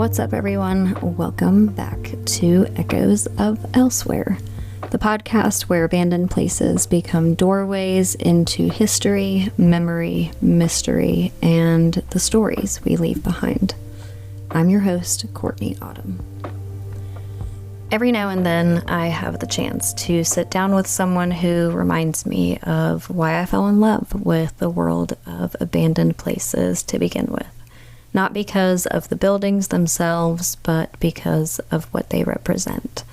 What's up, everyone? Welcome back to Echoes of Elsewhere, the podcast where abandoned places become doorways into history, memory, mystery, and the stories we leave behind. I'm your host, Courtney Autumn. Every now and then, I have the chance to sit down with someone who reminds me of why I fell in love with the world of abandoned places to begin with. Not because of the buildings themselves, but because of what they represent.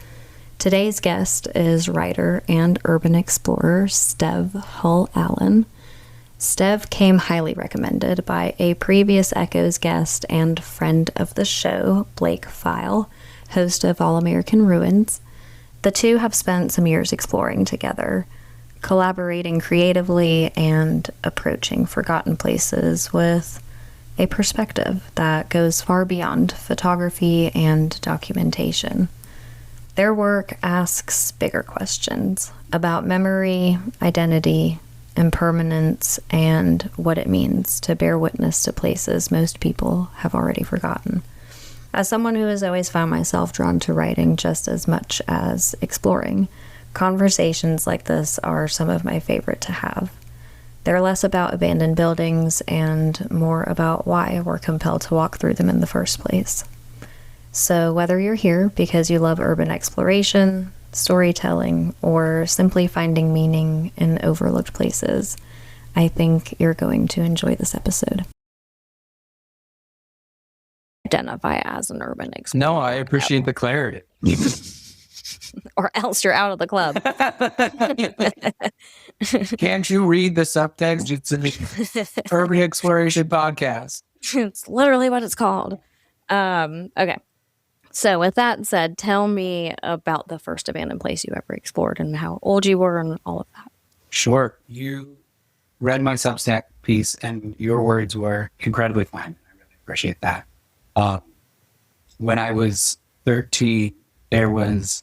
Today's guest is writer and urban explorer Stev Hull Allen. Stev came highly recommended by a previous Echoes guest and friend of the show, Blake File, host of All American Ruins. The two have spent some years exploring together, collaborating creatively and approaching forgotten places with a perspective that goes far beyond photography and documentation. Their work asks bigger questions about memory, identity, impermanence, and what it means to bear witness to places most people have already forgotten. As someone who has always found myself drawn to writing just as much as exploring, conversations like this are some of my favorite to have. They're less about abandoned buildings and more about why we're compelled to walk through them in the first place. So whether you're here because you love urban exploration, storytelling, or simply finding meaning in overlooked places, I think you're going to enjoy this episode. Identify as an urban explorer. No, I appreciate the clarity. Or else you're out of the club. Can't you read the subtext? It's an urban exploration podcast. It's literally what it's called. Okay. So with that said, tell me about the first abandoned place you ever explored and how old you were and all of that. Sure. You read my Substack piece and your words were incredibly fine. I really appreciate that. When I was 13, there was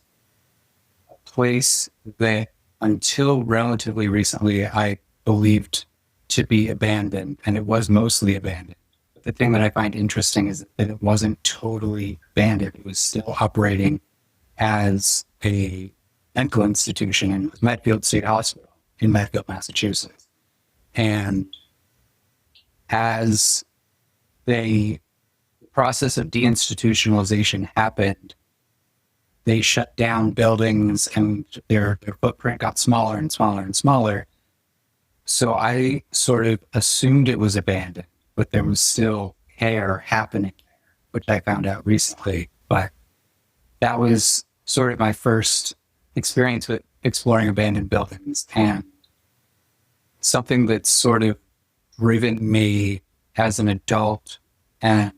a place that until relatively recently I believed to be abandoned, and it was mostly abandoned. But the thing that I find interesting is that it wasn't totally abandoned. It was still operating as a medical institution, and it was Medfield State Hospital in Medfield, Massachusetts. And as the process of deinstitutionalization happened, they shut down buildings and their footprint got smaller and smaller and smaller. So I sort of assumed it was abandoned, but there was still care happening there, which I found out recently. But that was sort of my first experience with exploring abandoned buildings, and something that's sort of driven me as an adult and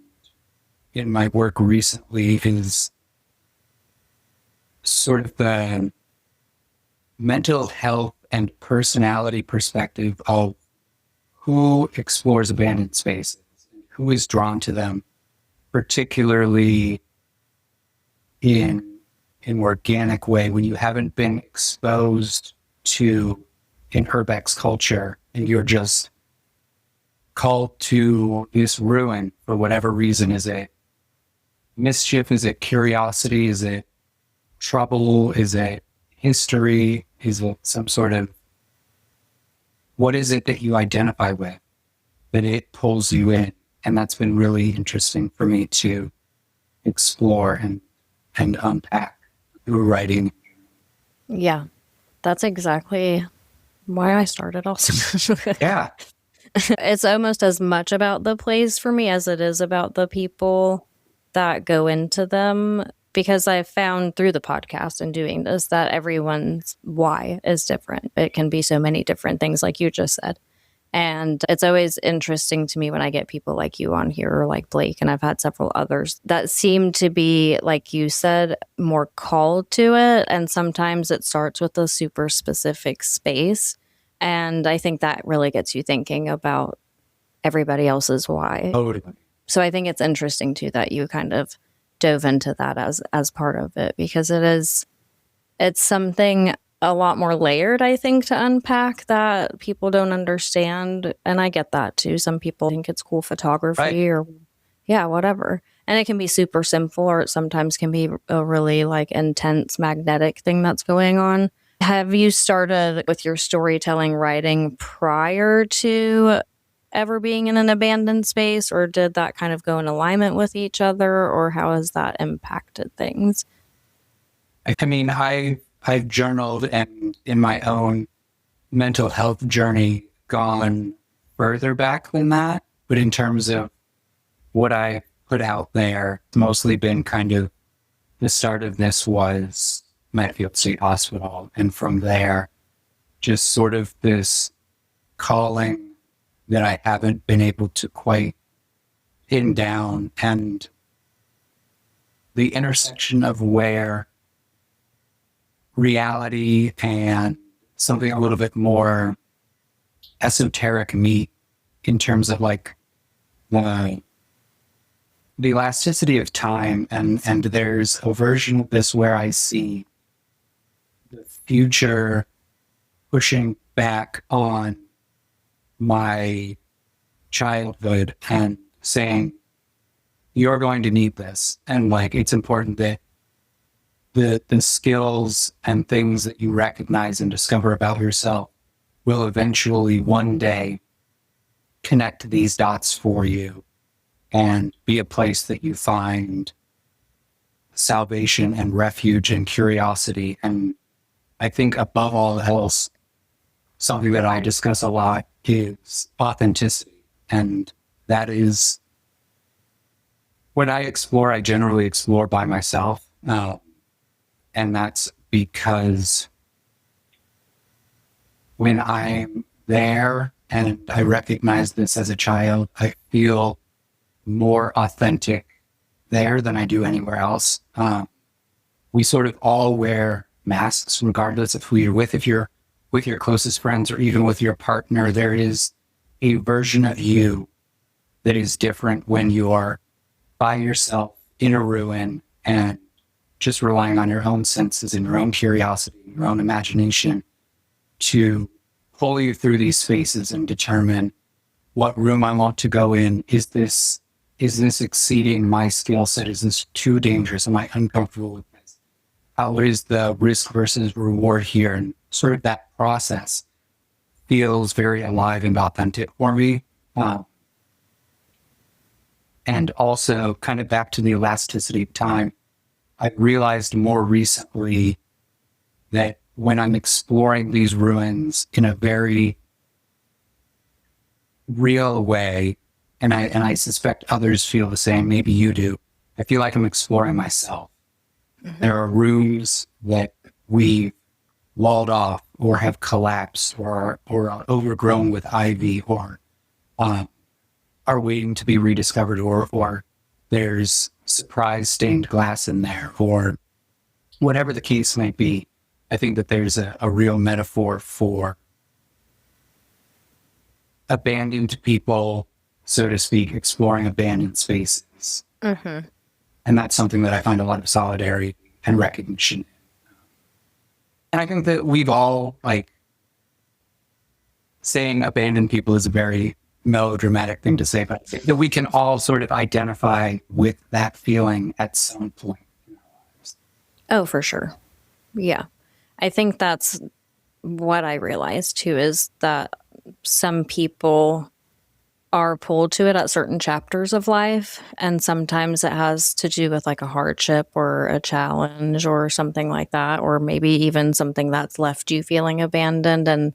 in my work recently is sort of the mental health and personality perspective of who explores abandoned spaces, who is drawn to them, particularly in an organic way when you haven't been exposed to an urbex culture and you're just called to this ruin for whatever reason. Is it mischief? Is it curiosity? Is it trouble? Is it history? Is it some sort of, what is it that you identify with that it pulls you in? And that's been really interesting for me to explore and unpack through writing. Yeah, that's exactly why I started also. Yeah. It's almost as much about the plays for me as it is about the people that go into them, because I've found through the podcast and doing this that everyone's why is different. It can be so many different things, like you just said. And it's always interesting to me when I get people like you on here, or like Blake, and I've had several others that seem to be, like you said, more called to it. And sometimes it starts with a super specific space. And I think that really gets you thinking about everybody else's why. Totally. So I think it's interesting too that you kind of dove into that as part of it, because it's something a lot more layered, I think, to unpack that people don't understand. And I get that too. Some people think it's cool photography, right, or yeah, whatever. And it can be super simple, or it sometimes can be a really like intense magnetic thing that's going on. Have you started with your storytelling writing prior to ever being in an abandoned space, or did that kind of go in alignment with each other, or how has that impacted things? I mean, I've journaled and in my own mental health journey gone further back than that. But in terms of what I put out there, it's mostly been kind of the start of this was Medfield State Hospital. And from there, just sort of this calling that I haven't been able to quite pin down, and the intersection of where reality and something a little bit more esoteric meet in terms of like the elasticity of time, and there's a version of this where I see the future pushing back on my childhood and saying, you're going to need this. And like, it's important that the skills and things that you recognize and discover about yourself will eventually one day connect these dots for you and be a place that you find salvation and refuge and curiosity. And I think above all else, something that I discuss a lot is authenticity. And that is, when I explore, I generally explore by myself. And that's because when I'm there, and I recognize this as a child, I feel more authentic there than I do anywhere else. We sort of all wear masks, regardless of who you're with. If you're with your closest friends or even with your partner, there is a version of you that is different when you are by yourself in a ruin and just relying on your own senses and your own curiosity, your own imagination to pull you through these spaces and determine what room I want to go in. Is this exceeding my skill set? Is this too dangerous? Am I uncomfortable with this? How is the risk versus reward here? And sort of that process feels very alive and authentic for me. And also kind of back to the elasticity of time, I realized more recently that when I'm exploring these ruins in a very real way, and I suspect others feel the same, maybe you do, I feel like I'm exploring myself. Mm-hmm. There are rooms that we walled off or have collapsed or are overgrown with ivy or are waiting to be rediscovered, or there's surprise stained glass in there, or whatever the case might be. I think that there's a real metaphor for abandoned people, so to speak, exploring abandoned spaces. Mm-hmm. And that's something that I find a lot of solidarity and recognition in. And I think that we've all, like, saying abandoned people is a very melodramatic thing to say, but I think that we can all sort of identify with that feeling at some point in our lives. Oh, for sure. Yeah. I think that's what I realized too, is that some people are pulled to it at certain chapters of life. And sometimes it has to do with like a hardship or a challenge or something like that, or maybe even something that's left you feeling abandoned, and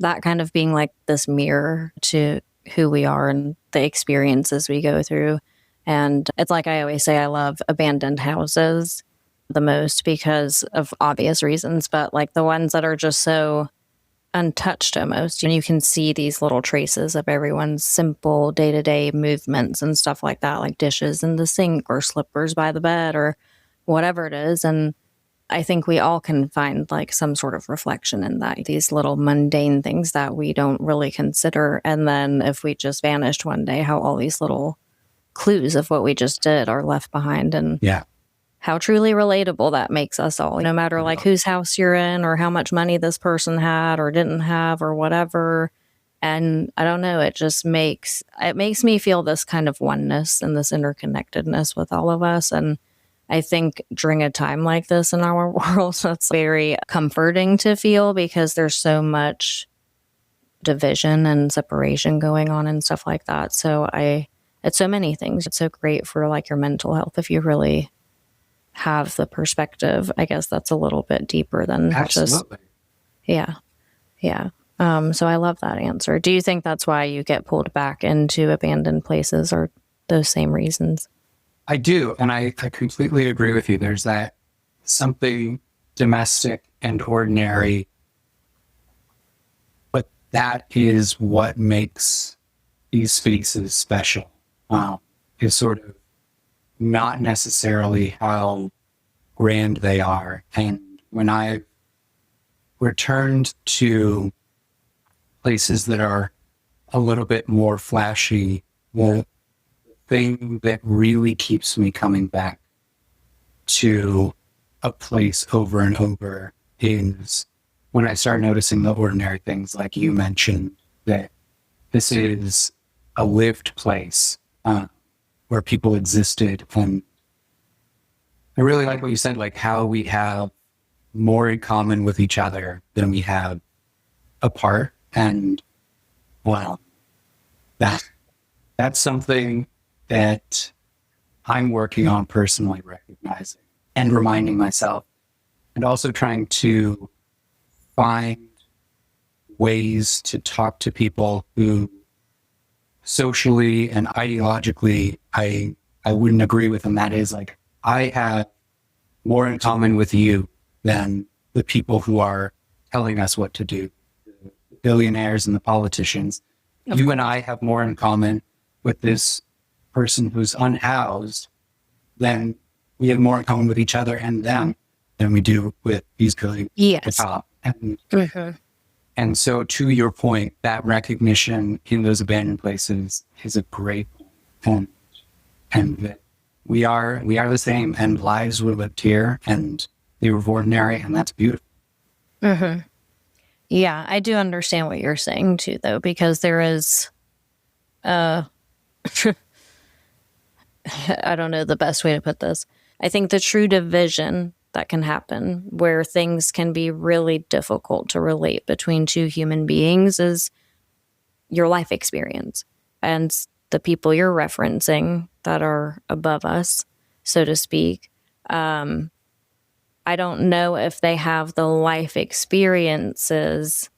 that kind of being like this mirror to who we are and the experiences we go through. And it's like I always say, I love abandoned houses the most because of obvious reasons, but like the ones that are just so untouched almost, and you can see these little traces of everyone's simple day-to-day movements and stuff like that, like dishes in the sink or slippers by the bed or whatever it is. And I think we all can find like some sort of reflection in that, these little mundane things that we don't really consider. And then if we just vanished one day, how all these little clues of what we just did are left behind. And how truly relatable that makes us all, no matter like whose house you're in or how much money this person had or didn't have or whatever. And I don't know, it makes me feel this kind of oneness and this interconnectedness with all of us. And I think during a time like this in our world, that's very comforting to feel, because there's so much division and separation going on and stuff like that. So it's so many things. It's so great for like your mental health if you really have the perspective, I guess, that's a little bit deeper than Absolutely. Yeah. So I love that answer. Do you think that's why you get pulled back into abandoned places, or those same reasons? I do. And I completely agree with you. There's that something domestic and ordinary, but that is what makes these spaces special. Is sort of not necessarily how grand they are. And when I returned to places that are a little bit more flashy, the thing that really keeps me coming back to a place over and over is when I start noticing the ordinary things, like you mentioned, that this is a lived place where people existed. And I really like what you said, like how we have more in common with each other than we have apart. And wow, that's something that I'm working on personally, recognizing and reminding myself, and also trying to find ways to talk to people who socially and ideologically I wouldn't agree with. And that is like, I have more in common with you than the people who are telling us what to do, the billionaires and the politicians. You and I have more in common with this person who's unhoused than we have more in common with each other and them than we do with these going at the top. And so, to your point, that recognition in those abandoned places is a great point. And that we are the same, and lives were lived here, and they were ordinary, and that's beautiful. Yeah, I do understand what you're saying too, though, because there is, I don't know the best way to put this. I think the true division that can happen, where things can be really difficult to relate between two human beings, is your life experience. And the people you're referencing that are above us, so to speak, I don't know if they have the life experiences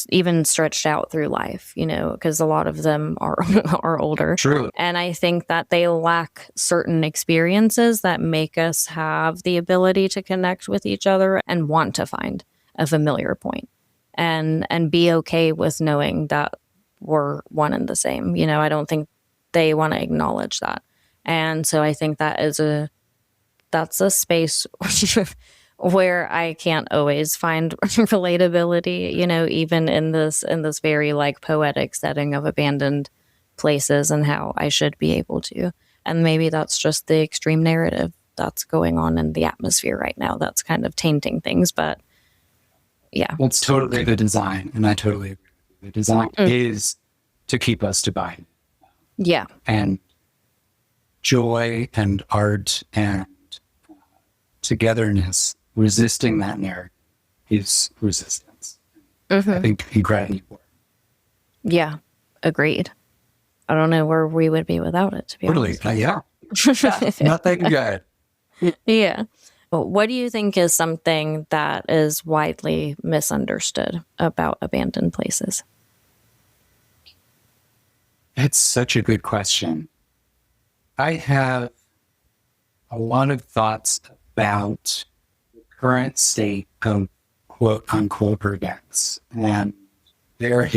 even stretched out through life, because a lot of them are older. True. And I think that they lack certain experiences that make us have the ability to connect with each other and want to find a familiar point and be okay with knowing that we're one and the same. I don't think they want to acknowledge that. And so I think that's a space where I can't always find relatability, even in this very like poetic setting of abandoned places, and how I should be able to. And maybe that's just the extreme narrative that's going on in the atmosphere right now that's kind of tainting things. But yeah. Well, it's totally the design, and I totally agree. The design is to keep us divided. Yeah. And joy and art and togetherness, resisting that narrative is resistance. I think incredibly important. Yeah, agreed. I don't know where we would be without it, to be honest. Yeah. Nothing good. Yeah. Well, what do you think is something that is widely misunderstood about abandoned places? It's such a good question. I have a lot of thoughts about the current state of quote unquote events. And I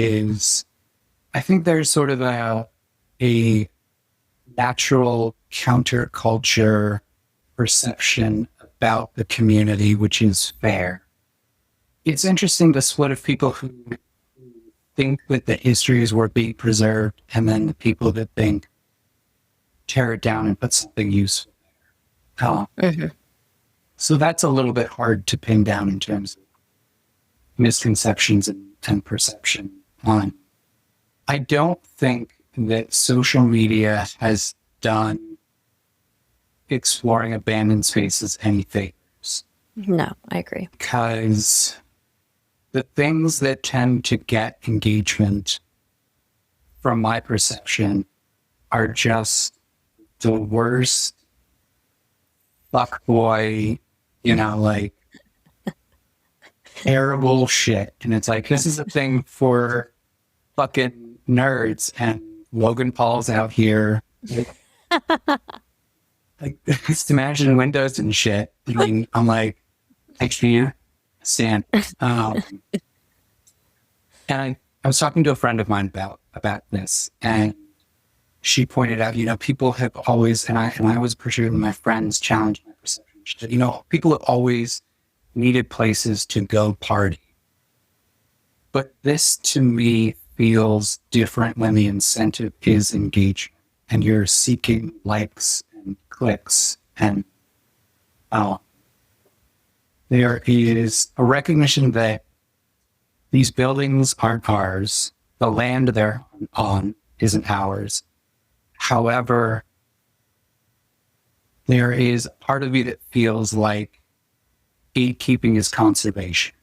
think there's sort of a natural counterculture perception about the community, which is fair. It's interesting, the split of people who think that the history is worth being preserved, and then the people that think tear it down and put something useful there. So that's a little bit hard to pin down in terms of misconceptions and perception on. I don't think that social media has done exploring abandoned spaces any favors. No, I agree. Because the things that tend to get engagement, from my perception, are just the worst fuckboy, like terrible shit. And it's like, this is a thing for fucking nerds, and Logan Paul's out here like smashing windows and shit. I mean, I'm like, I can't stand. And I was talking to a friend of mine about this, and she pointed out, people have always, and I was pursuing my friends challenged my perception. She said, people have always needed places to go party. But this to me feels different when the incentive is engagement and you're seeking likes and clicks, and there is a recognition that these buildings aren't ours. The land they're on isn't ours. However, there is a part of me that feels like gatekeeping is conservation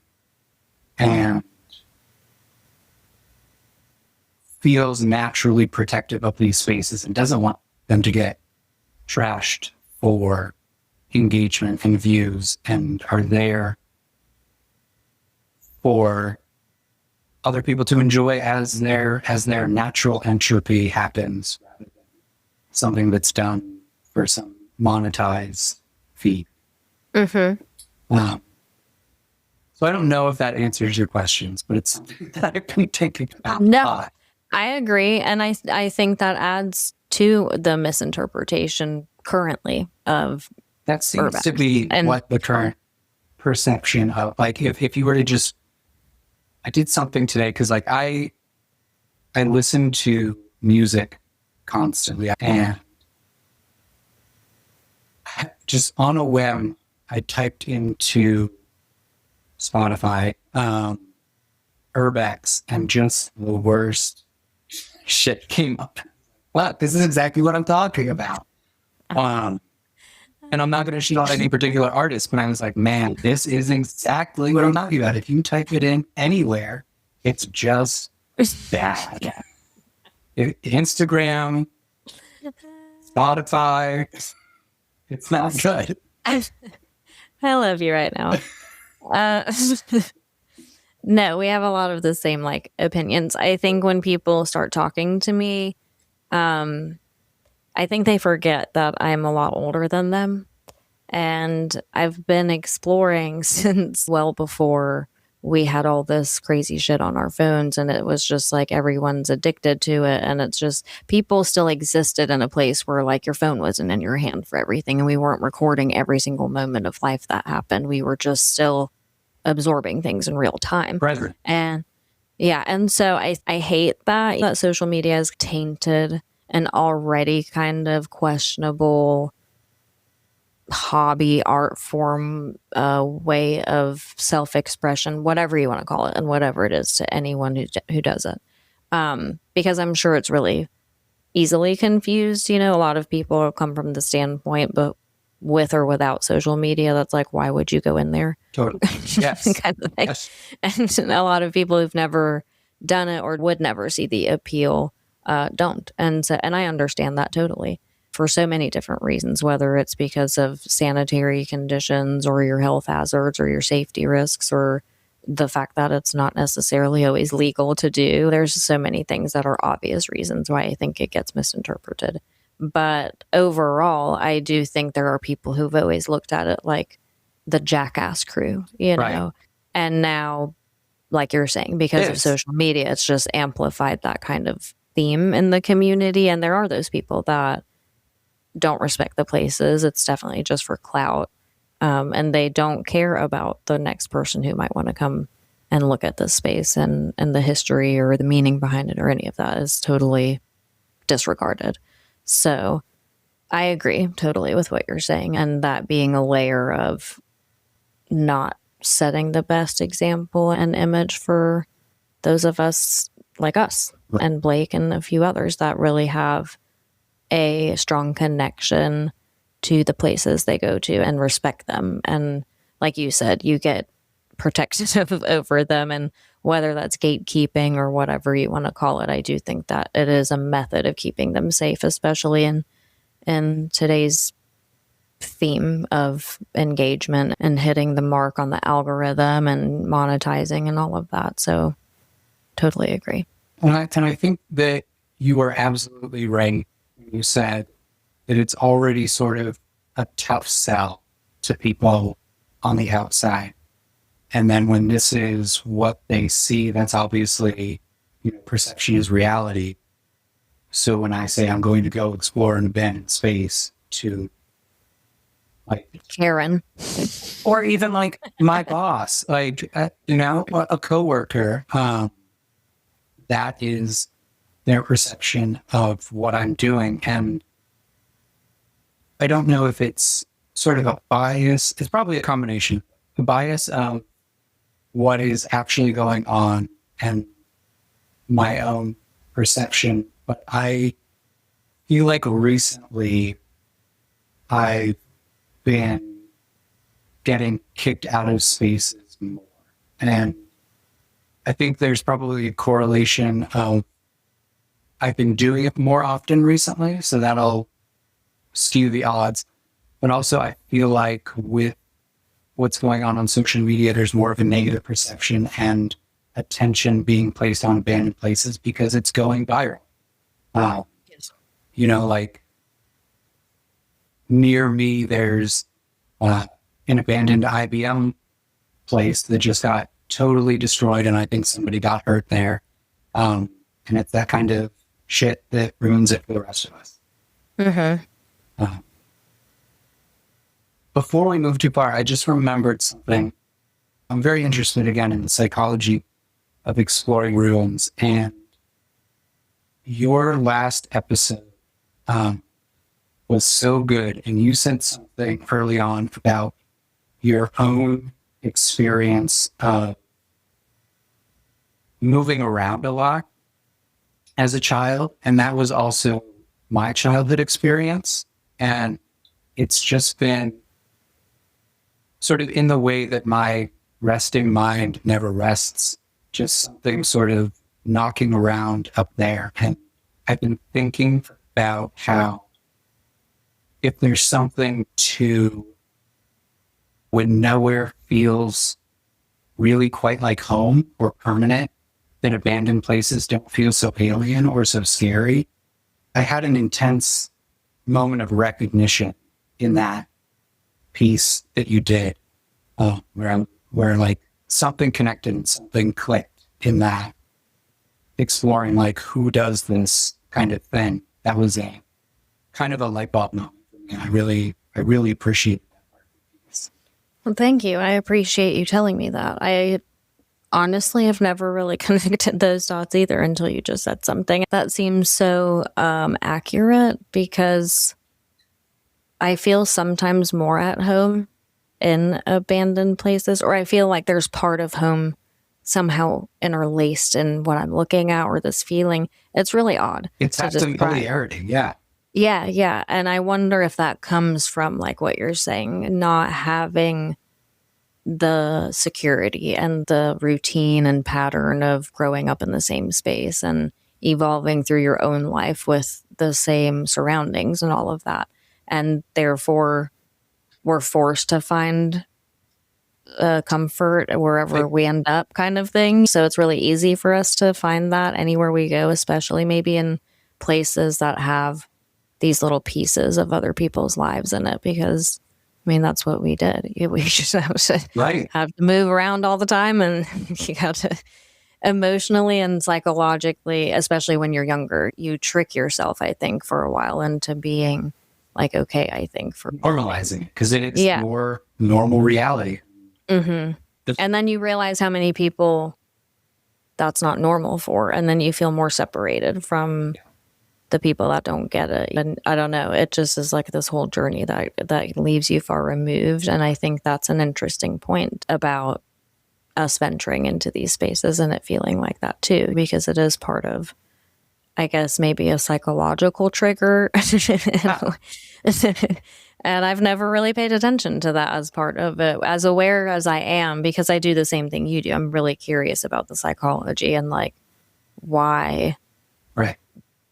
and feels naturally protective of these spaces and doesn't want them to get trashed for engagement and views, and are there for other people to enjoy as their natural entropy happens, rather than something that's done for some monetized fee. Mm-hmm. So I don't know if that answers your questions, but it's something that I've been thinking about. No, I agree. And I think that adds to the misinterpretation currently of that seems urbex. To be And what the current perception of, like, if you were to just, I did something today because like I listen to music constantly, and just on a whim, I typed into Spotify urbex, and just the worst shit came up. Well, this is exactly what I'm talking about. And I'm not going to shit on any particular artist, but I was like, man, this is exactly what I'm talking about. If you type it in anywhere, it's just bad. Instagram, Spotify, it's not good. I love you right now. No, we have a lot of the same opinions. I think when people start talking to me, I think they forget that I'm a lot older than them. And I've been exploring since well before we had all this crazy shit on our phones. And it was just like everyone's addicted to it. And it's just people still existed in a place where your phone wasn't in your hand for everything. And we weren't recording every single moment of life that happened. We were just still absorbing things in real time. Brethren. And yeah. And so I hate that social media has tainted an already kind of questionable hobby, art form, way of self-expression, whatever you want to call it, and whatever it is to anyone who does it. Because I'm sure it's really easily confused. A lot of people come from the standpoint, but with or without social media, that's like, why would you go in there? Totally. Yes. Kind of thing. Yes. And a lot of people who've never done it or would never see the appeal don't. And I understand that totally for so many different reasons, whether it's because of sanitary conditions or your health hazards or your safety risks or the fact that it's not necessarily always legal to do. There's so many things that are obvious reasons why I think it gets misinterpreted. But overall, I do think there are people who've always looked at it like the jackass crew, Right. And now, like you're saying, because of social media, it's just amplified that kind of theme in the community. And there are those people that don't respect the places. It's definitely just for clout. And they don't care about the next person who might want to come and look at this space, and the history or the meaning behind it or any of that is totally disregarded. So I agree totally with what you're saying. And that being a layer of not setting the best example and image for those of us like us Right. and Blake and a few others that really have a strong connection to the places they go to and respect them. And like you said, you get protective over them, and whether that's gatekeeping or whatever you want to call it, I do think that it is a method of keeping them safe, especially in today's theme of engagement and hitting the mark on the algorithm and monetizing and all of that. So totally agree. And I think that you are absolutely right when you said that it's already sort of a tough sell to people on the outside. And then when this is what they see, that's obviously, perception is reality. So when I say I'm going to go explore an abandoned space to like Karen, or even like my boss, like, a coworker, that is their perception of what I'm doing. And I don't know if it's sort of a bias. It's probably a combination. The bias of what is actually going on and my own perception. But I feel like recently I've been getting kicked out of spaces more. And I think there's probably a correlation of I've been doing it more often recently, so that'll skew the odds. But also I feel like with what's going on social media, there's more of a negative perception and attention being placed on abandoned places because it's going viral. Yes. Like near me, there's an abandoned IBM place that just got totally destroyed, and I think somebody got hurt there. And it's that kind of shit that ruins it for the rest of us. Mm-hmm. Before we move too far, I just remembered something. I'm very interested again in the psychology of exploring ruins, and your last episode was so good, and you said something early on about your own experience of moving around a lot as a child, and that was also my childhood experience. And it's just been sort of in the way that my resting mind never rests, just something sort of knocking around up there. And I've been thinking about how if there's something to when nowhere feels really quite like home or permanent, then abandoned places don't feel so alien or so scary. I had an intense moment of recognition in that piece that you did, where like something connected and something clicked in that, exploring like who does this kind of thing. That was a kind of a light bulb moment for me. I really appreciate that part of the piece. Well, thank you. I appreciate you telling me that. I honestly have never really connected those dots either until you just said something. That seems so accurate because I feel sometimes more at home in abandoned places, or I feel like there's part of home somehow interlaced in what I'm looking at or this feeling. It's really odd. It's that familiarity, yeah. Yeah. And I wonder if that comes from like what you're saying, not having the security and the routine and pattern of growing up in the same space and evolving through your own life with the same surroundings and all of that. And therefore, we're forced to find comfort wherever we end up kind of thing. So it's really easy for us to find that anywhere we go, especially maybe in places that have these little pieces of other people's lives in it, because I mean, that's what we did. We just have to move around all the time, and you got to emotionally and psychologically, especially when you're younger, you trick yourself, I think, for a while into being like, okay, I think for normalizing, because it's more normal reality. Mm-hmm. And then you realize how many people that's not normal for, and then you feel more separated from the people that don't get it. And I don't know, it just is like this whole journey that leaves you far removed. And I think that's an interesting point about us venturing into these spaces and it feeling like that too, because it is part of, I guess, maybe a psychological trigger. And I've never really paid attention to that as part of it, as aware as I am, because I do the same thing you do. I'm really curious about the psychology and like why Right.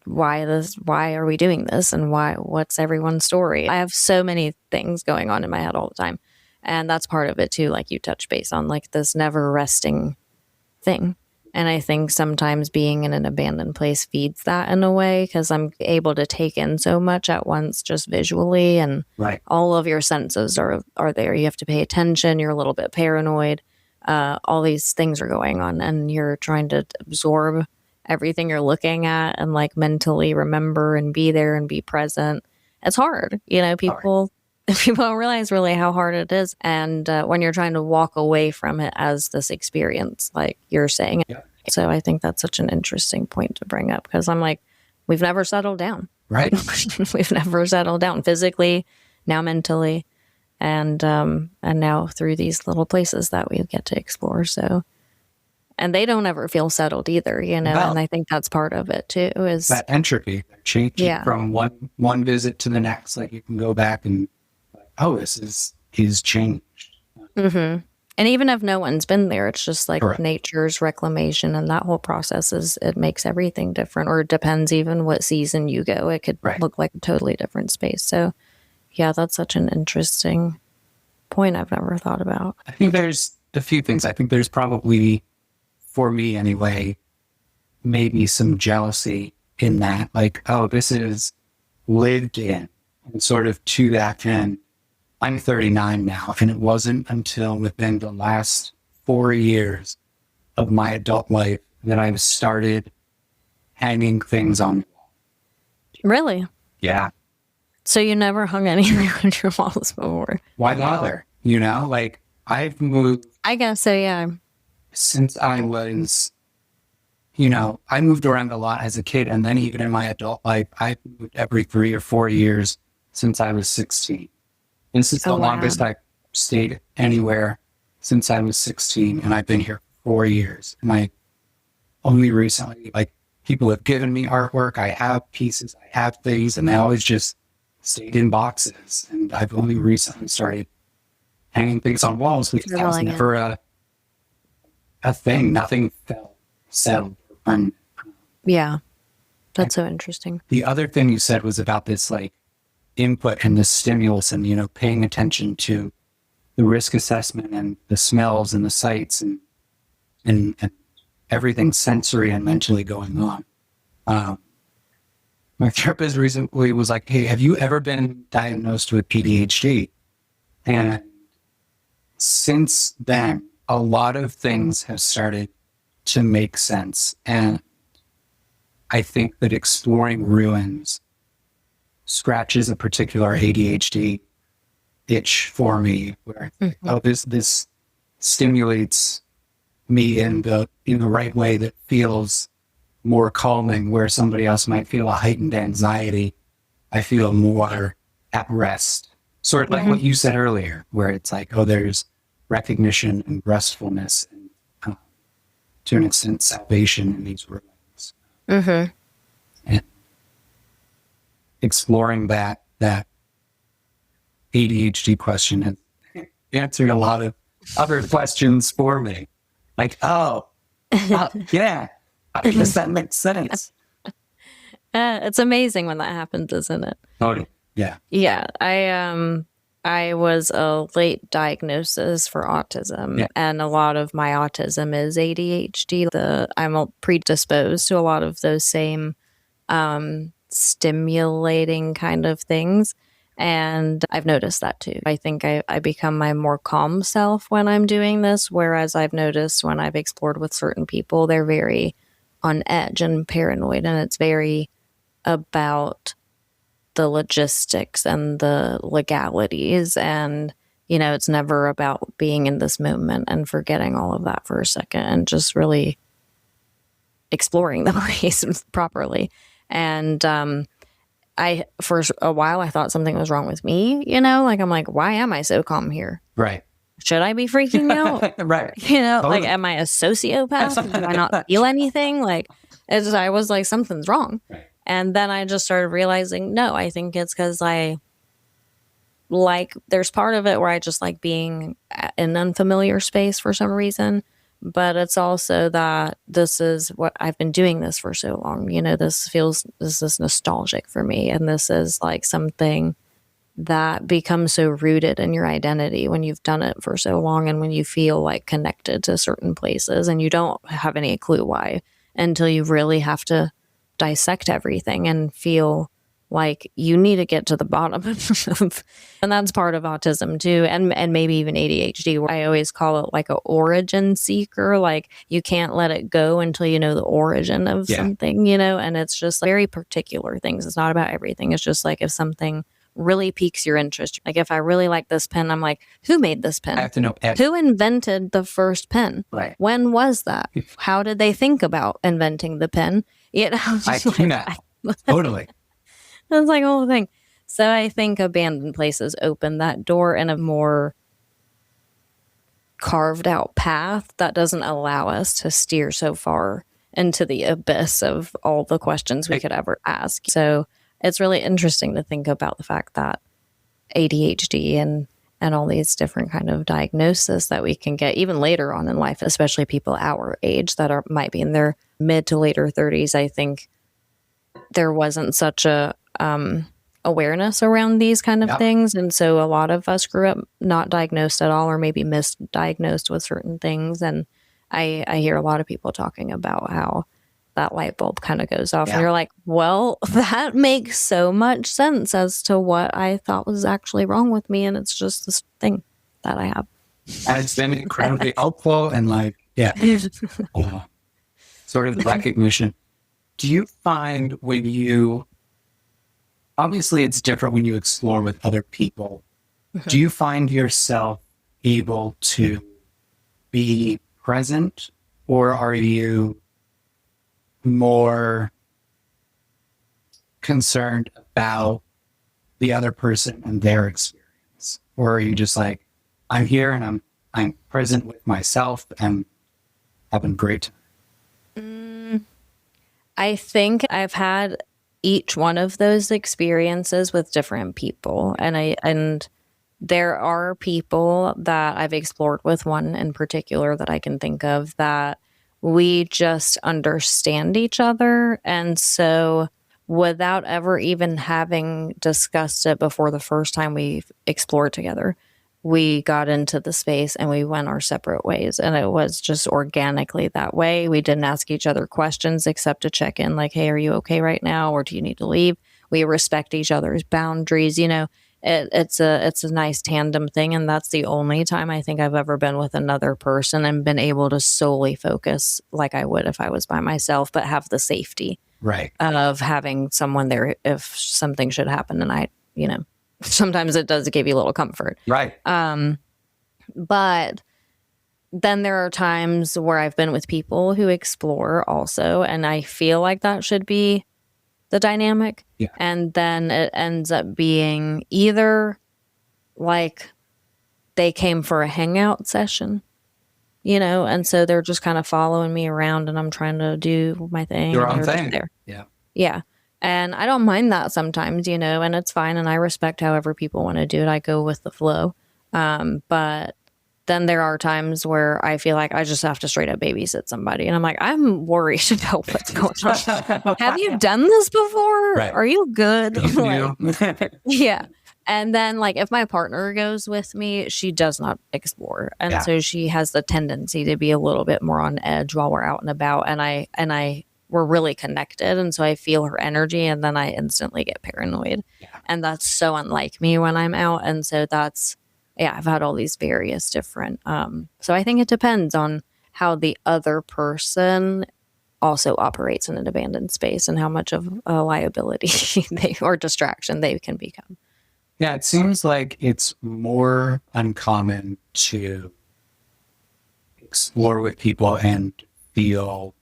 why are we doing this, and what's everyone's story. I have so many things going on in my head all the time, and that's part of it too, like you touch base on, like this never resting thing. And I think sometimes being in an abandoned place feeds that in a way, because I'm able to take in so much at once just visually, and Right. all of your senses are there. You have to pay attention. You're a little bit paranoid. All these things are going on, and you're trying to absorb everything you're looking at and like mentally remember and be there and be present. It's hard. People don't realize really how hard it is. And when you're trying to walk away from it as this experience, like you're saying. Yeah. So I think that's such an interesting point to bring up, because I'm like, we've never settled down. Right. We've never settled down physically, now mentally, and now through these little places that we get to explore. So, and they don't ever feel settled either, Well, and I think that's part of it too, is that entropy changing Yeah. from one visit to the next. Like you can go back and, oh, this is changed. And even if no one's been there, it's just like Correct. nature's reclamation, and that whole process it makes everything different, or it depends even what season you go. It could Right. look like a totally different space. So yeah, that's such an interesting point I've never thought about. I think there's a few things. I think there's probably, for me anyway, maybe some jealousy in that. Like, oh, this is lived in, and sort of to that end. I'm 39 now, and it wasn't until within the last 4 years of my adult life that I've started hanging things on the wall. Really? Yeah. So you never hung anything on your walls before? Why bother? Like I've moved I guess so, yeah. since I was, I moved around a lot as a kid, and then even in my adult life, I've moved every 3 or 4 years since I was 16. And this is the Oh, wow. longest I've stayed anywhere since I was 16, and I've been here for 4 years. And I only recently, like, people have given me artwork, I have pieces, I have things, and they always just stayed in boxes. And I've only recently started hanging things on walls, because that was Feeling it. never a thing. Nothing felt settled. And Yeah. That's so interesting. the other thing you said was about this, like, input and the stimulus, and paying attention to the risk assessment and the smells and the sights and everything sensory and mentally going on. My therapist recently was like, hey, have you ever been diagnosed with ADHD? And since then, a lot of things have started to make sense. And I think that exploring ruins scratches a particular ADHD itch for me, where this stimulates me in the right way that feels more calming, where somebody else might feel a heightened anxiety. I feel more at rest. Sort of like what you said earlier, where it's like, oh, there's recognition and restfulness, and to an extent, salvation in these ruins. And exploring that ADHD question has answered a lot of other questions for me. Like, yeah, I guess that makes sense. It's amazing when that happens, isn't it? Oh, yeah. Yeah, I was a late diagnosis for autism, Yeah. and a lot of my autism is ADHD. I'm predisposed to a lot of those same stimulating kind of things, and I've noticed that too. I think I become my more calm self when I'm doing this, whereas I've noticed when I've explored with certain people, they're very on edge and paranoid, and it's very about the logistics and the legalities, and it's never about being in this moment and forgetting all of that for a second and just really exploring the place properly. And for a while I thought something was wrong with me, like I'm like, why am I so calm here? Right. should I be freaking out? Right. You know, Totally. like, am I a sociopath? Do I not feel anything? Like, I was like, something's wrong. Right. And then I just started realizing, no, I think it's because there's part of it where I just like being in unfamiliar space for some reason. But it's also that this is what I've been doing this for so long. You know, this is nostalgic for me. And this is like something that becomes so rooted in your identity when you've done it for so long and when you feel like connected to certain places and you don't have any clue why until you really have to dissect everything and feel like you need to get to the bottom of, and that's part of autism too, and maybe even ADHD, where I always call it like a origin seeker. Like you can't let it go until you know the origin of something, you know, and it's just very particular things. It's not about everything. It's just like if something really piques your interest. Like if I really like this pen, I'm like, who made this pen? I have to know. Who invented the first pen? Right. When was that? How did they think about inventing the pen? You know, I do not. Totally. That's like a whole thing. So I think abandoned places open that door in a more carved out path that doesn't allow us to steer so far into the abyss of all the questions we could ever ask. So it's really interesting to think about the fact that ADHD and all these different kind of diagnoses that we can get even later on in life, especially people our age that might be in their mid to later 30s. I think there wasn't such a awareness around these kind of things. And so a lot of us grew up not diagnosed at all or maybe misdiagnosed with certain things. And I hear a lot of people talking about how that light bulb kind of goes off and you're like, well, that makes so much sense as to what I thought was actually wrong with me. And it's just this thing that I have. And it's been incredibly helpful and like, sort of the recognition. Do you find when you, obviously it's different when you explore with other people, do you find yourself able to be present, or are you more concerned about the other person and their experience? Or are you just like, I'm here and I'm present with myself and having great time? I think I've had each one of those experiences with different people. And there are people that I've explored with, one in particular that I can think of, that we just understand each other. And so without ever even having discussed it before the first time we explored together, we got into the space and we went our separate ways. And it was just organically that way. We didn't ask each other questions except to check in like, hey, are you okay right now? Or do you need to leave? We respect each other's boundaries. You know, it's a nice tandem thing. And that's the only time I think I've ever been with another person and been able to solely focus like I would if I was by myself, but have the safety of having someone there if something should happen. And I, you know, sometimes it does give you a little comfort. Right. But then there are times where I've been with people who explore also, and I feel like that should be the dynamic. Yeah. And then it ends up being either like they came for a hangout session, you know, and so they're just kind of following me around and I'm trying to do my thing. Your own thing. There. Yeah. Yeah. And I don't mind that sometimes, you know, and it's fine. And I respect however people want to do it. I go with the flow. But then there are times where I feel like I just have to straight up babysit somebody. And I'm like, I'm worried about what's going on. Have you done this before? Right. Are you good? Like, yeah. And then like if my partner goes with me, she does not explore. And so she has the tendency to be a little bit more on edge while we're out and about. And we're really connected. And so I feel her energy and then I instantly get paranoid. Yeah. And that's so unlike me when I'm out. And so I've had all these various different, so I think it depends on how the other person also operates in an abandoned space and how much of a liability or distraction they can become. Yeah, it seems like it's more uncommon to explore with people and feel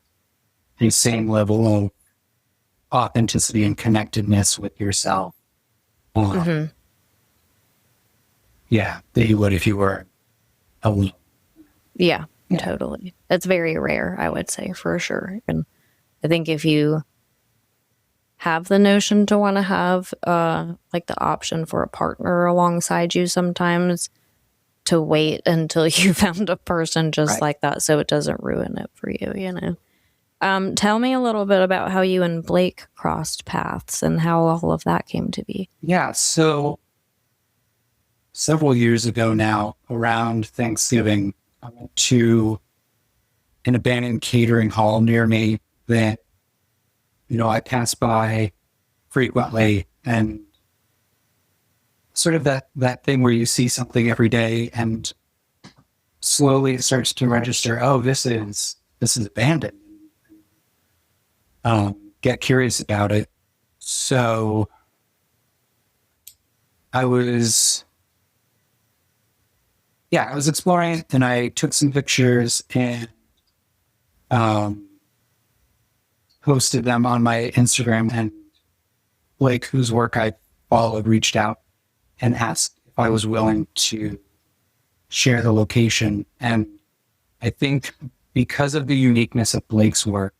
the same level of authenticity and connectedness with yourself. Yeah, that you would if you were alone. Yeah, totally. It's very rare, I would say, for sure. And I think if you have the notion to want to have like the option for a partner alongside you sometimes, to wait until you found a person just like that so it doesn't ruin it for you, you know. Tell me a little bit about how you and Blake crossed paths and how all of that came to be. Yeah, so several years ago now, around Thanksgiving, I went to an abandoned catering hall near me that, you know, I pass by frequently, and sort of that thing where you see something every day and slowly it starts to register, oh, this is abandoned. Get curious about it. So I was exploring it, and I took some pictures and posted them on my Instagram, and Blake, whose work I followed, reached out and asked if I was willing to share the location. And I think because of the uniqueness of Blake's work,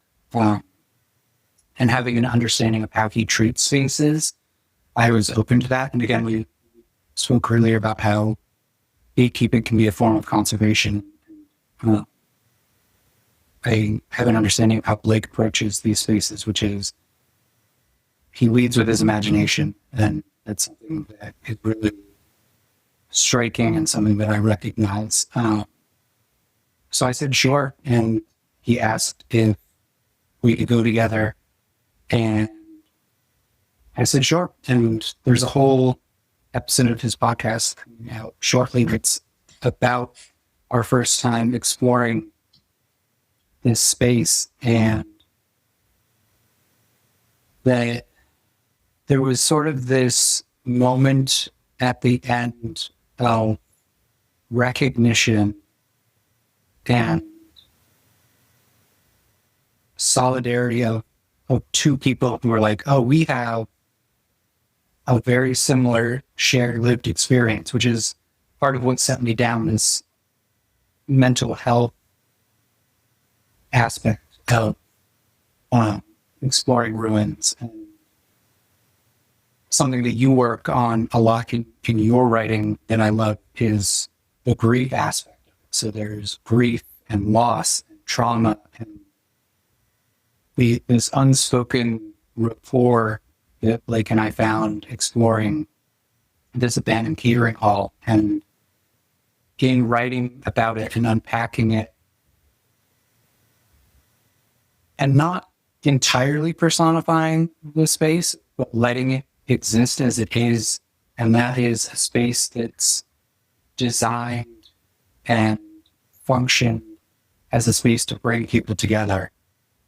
and having an understanding of how he treats spaces, I was open to that. And again, we spoke earlier about how gatekeeping can be a form of conservation. I have an understanding of how Blake approaches these spaces, which is he leads with his imagination. And that's something that is really striking and something that I recognize. So I said, sure. And he asked if we could go together. And I said, sure. And there's a whole episode of his podcast coming out shortly that's about our first time exploring this space. And that there was sort of this moment at the end of recognition and solidarity of two people who were like, oh, we have a very similar shared lived experience, which is part of what set me down this mental health aspect of exploring ruins. And something that you work on a lot in your writing that I love is the grief aspect. So there's grief and loss and trauma and this unspoken rapport that Blake and I found exploring this abandoned catering hall, and in writing about it and unpacking it and not entirely personifying the space, but letting it exist as it is. And that is a space that's designed and functioned as a space to bring people together.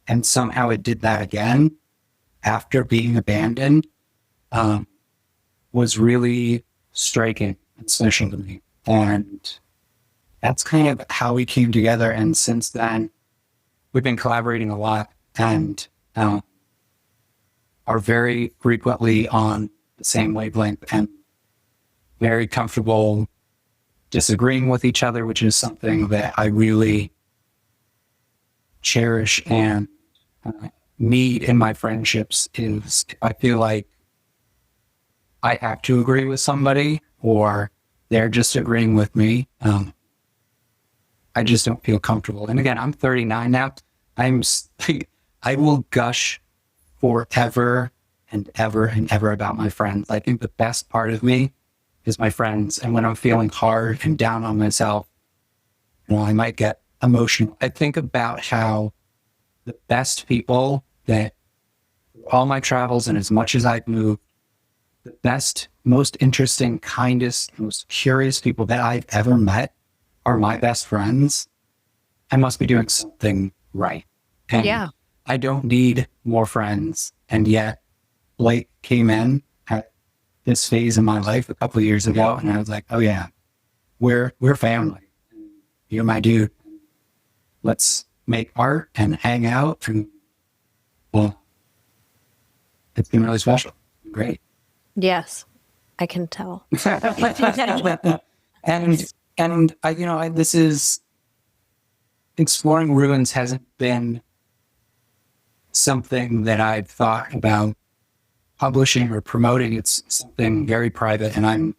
And somehow it did that again after being abandoned, was really striking and special to me. And that's kind of how we came together. And since then, we've been collaborating a lot and are very frequently on the same wavelength and very comfortable disagreeing with each other, which is something that I really cherish and need in my friendships. Is if I feel like I have to agree with somebody or they're just agreeing with me, I just don't feel comfortable. And again, I'm 39 now. I will gush forever and ever and ever about my friends. I think the best part of me is my friends. And when I'm feeling hard and down on myself, you know, I might get emotional. I think about how the best people that all my travels and as much as I've moved, the best, most interesting, kindest, most curious people that I've ever met are my best friends. I must be doing something right. And yeah. I don't need more friends. And yet Blake came in at this phase in my life a couple of years ago, and I was like, oh yeah, we're family. You're my dude. Let's make art and hang out. And well, it's been really special. Great. Yes, I can tell. And And this is exploring ruins hasn't been something that I've thought about publishing or promoting. It's something very private, and I'm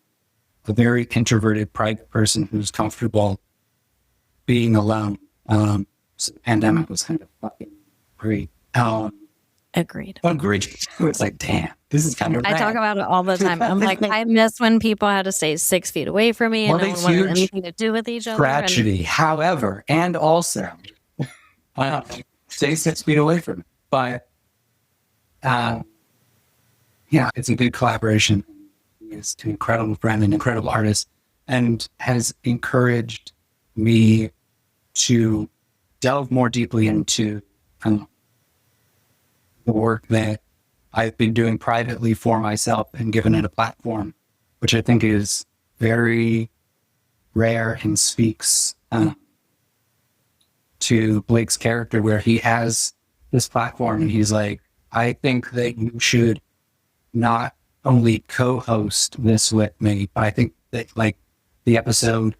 a very introverted, private person who's comfortable being alone. So the pandemic was kind of fucking great. Agreed. It's like, damn, this is kind of I talk about it all the time. I'm like, I miss when people had to stay 6 feet away from me and no one wanted anything to do with each other. Tragedy, however, and also, stay 6 feet away from me. But, it's a good collaboration. He's an incredible friend, an incredible artist, and has encouraged me to delve more deeply into the work that I've been doing privately for myself and given it a platform, which I think is very rare and speaks to Blake's character, where he has this platform and he's like, I think that you should not only co-host this with me, but I think that like the episode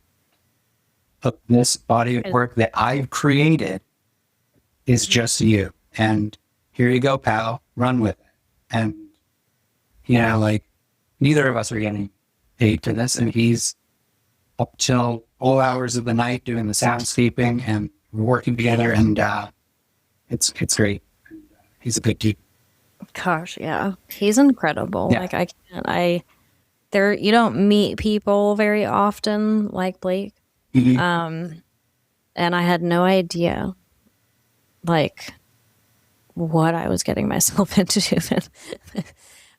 of this body of work that I've created is just you. And here you go, pal, run with it. And, like neither of us are getting paid for this. And he's up till all hours of the night doing the soundscaping, and we're working together, and it's great. He's a good dude. Gosh, yeah. He's incredible. Yeah. Like you don't meet people very often like Blake. Mm-hmm. And I had no idea like what I was getting myself into.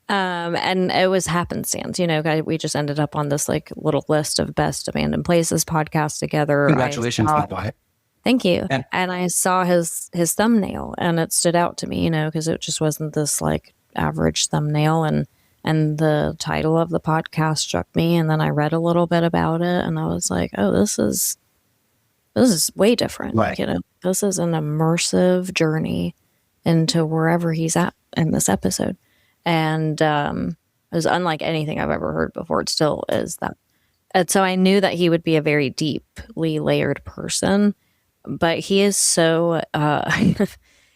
And it was happenstance, we just ended up on this like little list of best abandoned places podcast together. Congratulations, by the way. Thank you. Yeah. And I saw his thumbnail, and it stood out to me, because it just wasn't this like average thumbnail, and the title of the podcast struck me. And then I read a little bit about it, and I was like, oh, this is way different. Right. This is an immersive journey into wherever he's at in this episode. And it was unlike anything I've ever heard before. It still is that. And so I knew that he would be a very deeply layered person, but he is so,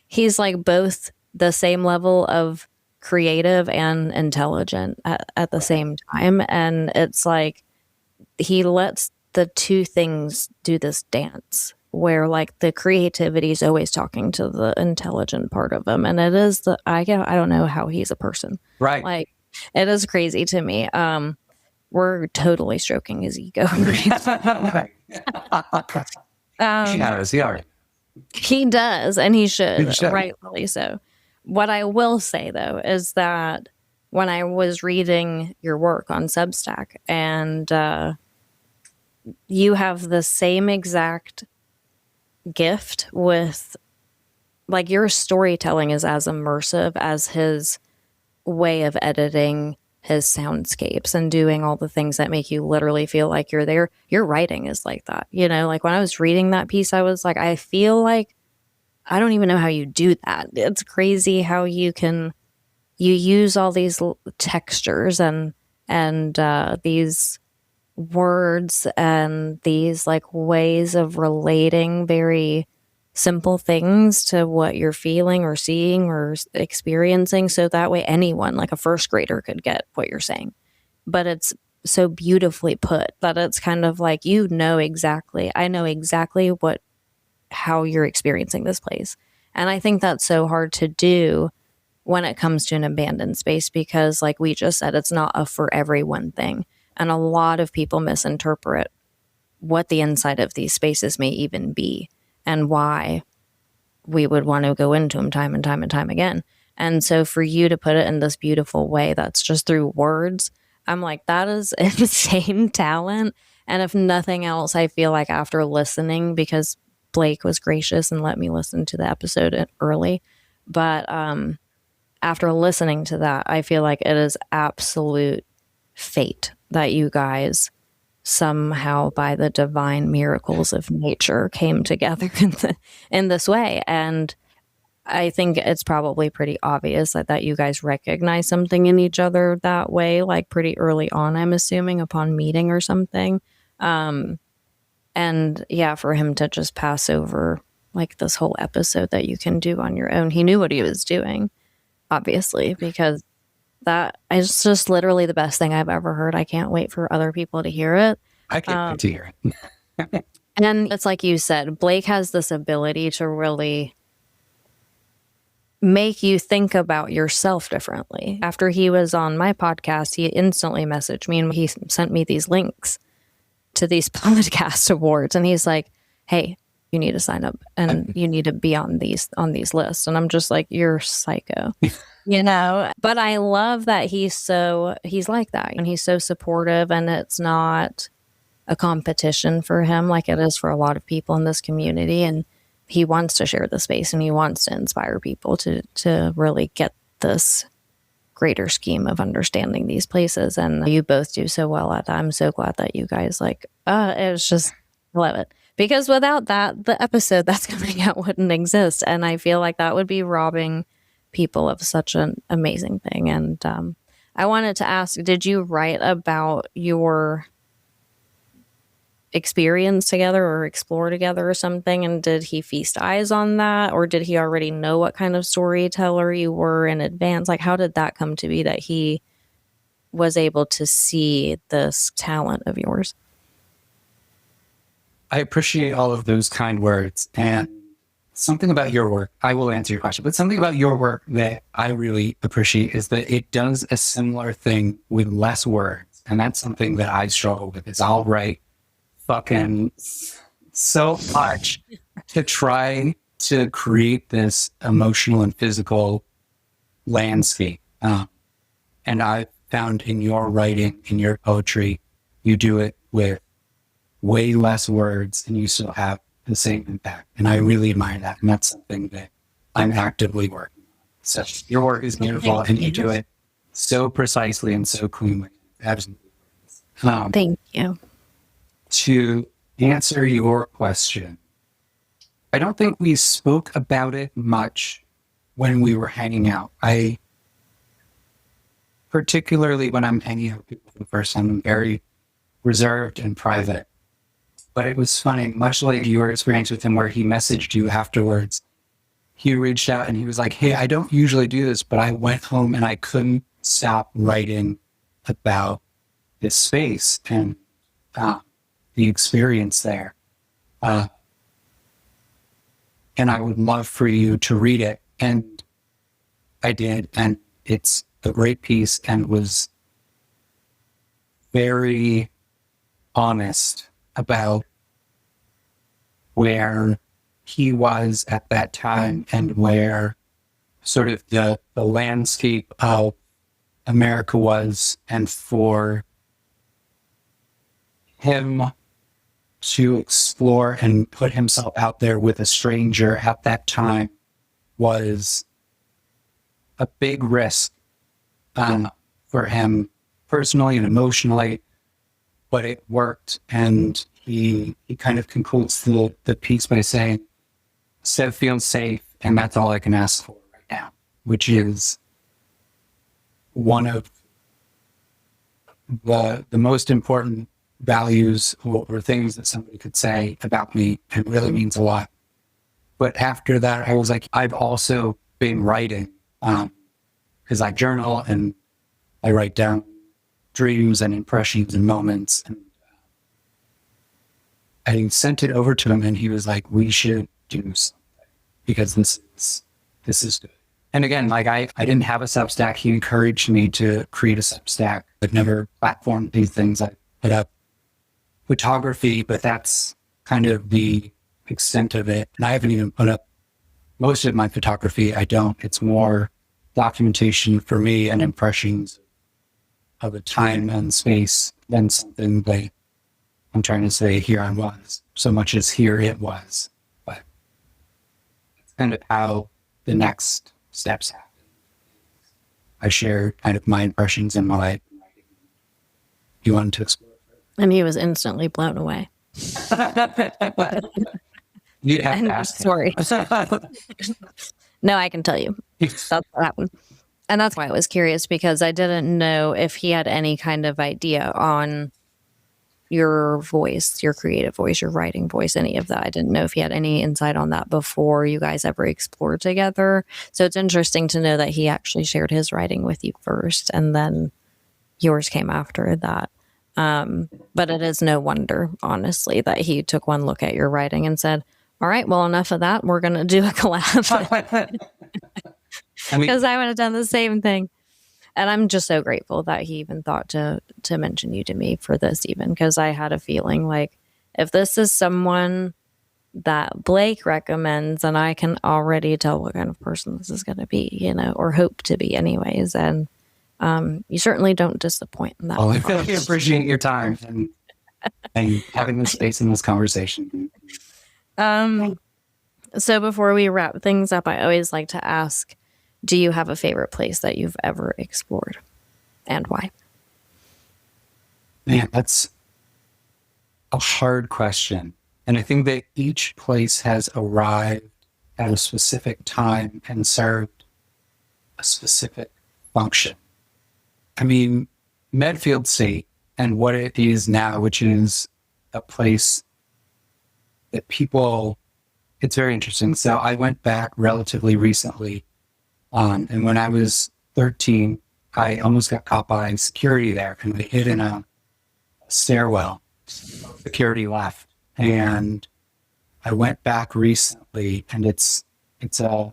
he's like both the same level of creative and intelligent at the same time. And it's like he lets the two things do this dance, where like the creativity is always talking to the intelligent part of him. And it is I don't know how he's a person. Right. Like it is crazy to me. We're totally stroking his ego. He does, and he should, rightfully so. What I will say, though, is that when I was reading your work on Substack, and you have the same exact gift with, like, your storytelling is as immersive as his way of editing his soundscapes and doing all the things that make you literally feel like you're there. Your writing is like that. Like when I was reading that piece, I was like, I feel like I don't even know how you do that. It's crazy how you use all these textures and these words and these like ways of relating very simple things to what you're feeling or seeing or experiencing, so that way anyone, like a first grader, could get what you're saying. But it's so beautifully put that it's kind of like, I know exactly how you're experiencing this place. And I think that's so hard to do when it comes to an abandoned space, because like we just said, it's not a for everyone thing. And a lot of people misinterpret what the inside of these spaces may even be, and why we would want to go into them time and time and time again. And so for you to put it in this beautiful way that's just through words, I'm like, that is insane talent. And if nothing else, I feel like after listening, because Blake was gracious and let me listen to the episode early, but after listening to that, I feel like it is absolute fate that you guys somehow, by the divine miracles of nature, came together in this way. And I think it's probably pretty obvious that you guys recognize something in each other that way, like pretty early on, I'm assuming, upon meeting or something. And yeah, for him to just pass over like this whole episode that you can do on your own. He knew what he was doing, obviously, because that is just literally the best thing I've ever heard. I can't wait for other people to hear it. I can't wait to hear it. And it's like you said, Blake has this ability to really make you think about yourself differently. After he was on my podcast, he instantly messaged me and he sent me these links to these podcast awards. And he's like, hey, you need to sign up and you need to be on these lists. And I'm just like, you're psycho, but I love that he's like that and he's so supportive, and it's not a competition for him like it is for a lot of people in this community. And he wants to share the space and he wants to inspire people to really get this greater scheme of understanding these places. And you both do so well at that. I'm so glad that you guys it's just, I love it. Because without that, the episode that's coming out wouldn't exist. And I feel like that would be robbing people of such an amazing thing. And I wanted to ask, did you write about your experience together or explore together or something? And did he feast eyes on that? Or did he already know what kind of storyteller you were in advance? Like, how did that come to be that he was able to see this talent of yours? I appreciate all of those kind words. And something about your work, I will answer your question, but something about your work that I really appreciate is that it does a similar thing with less words. And that's something that I struggle with, is I'll write fucking so much to try to create this emotional and physical landscape. And I found in your writing, in your poetry, you do it with way less words and you still have the same impact. And I really admire that. And that's something that I'm actively working on. So your work is beautiful and you do it so precisely and so cleanly. Absolutely. Thank you. To answer your question, I don't think we spoke about it much when we were hanging out. Particularly when I'm hanging out with people for the first time, I'm very reserved and private. But it was funny, much like your experience with him where he messaged you afterwards. He reached out and he was like, hey, I don't usually do this, but I went home and I couldn't stop writing about this space and the experience there. And I would love for you to read it. And I did. And it's a great piece and was very honest about where he was at that time and where sort of the landscape of America was, and for him to explore and put himself out there with a stranger at that time was a big risk for him personally and emotionally, but it worked. And he kind of concludes the piece by saying, Stev feels safe, and that's all I can ask for right now, which is one of the most important values or things that somebody could say about me. It really means a lot. But after that, I was like, I've also been writing because I journal and I write down dreams and impressions and moments. And I sent it over to him and he was like, we should do something because this is good. And again, like I didn't have a Substack. He encouraged me to create a Substack. I've never platformed these things. I put up photography, but that's kind of the extent of it. And I haven't even put up most of my photography. I don't. It's more documentation for me and impressions of a time and space than something that I'm trying to say here I was, so much as here it was. But that's kind of how the next steps happen. I share kind of my impressions in my life. You wanted to explore it further? And he was instantly blown away. You'd have to ask him. Sorry. No, I can tell you. That's what happened. And that's why I was curious, because I didn't know if he had any kind of idea on your voice, your creative voice, your writing voice, any of that. I didn't know if he had any insight on that before you guys ever explored together. So it's interesting to know that he actually shared his writing with you first, and then yours came after that. But it is no wonder, honestly, that he took one look at your writing and said, all right, well, enough of that. We're going to do a collab. Because I would have done the same thing. And I'm just so grateful that he even thought to mention you to me for this, even because I had a feeling like, if this is someone that Blake recommends, and I can already tell what kind of person this is going to be, or hope to be anyways. And you certainly don't disappoint in that. Well, I appreciate your time and having this space in this conversation. So before we wrap things up, I always like to ask, do you have a favorite place that you've ever explored, and why? Man, that's a hard question. And I think that each place has arrived at a specific time and served a specific function. I mean, Medfield State and what it is now, which is a place that people, it's very interesting. So I went back relatively recently, and when I was 13, I almost got caught by security there, and I hid in a stairwell. Security left, and I went back recently, and it's a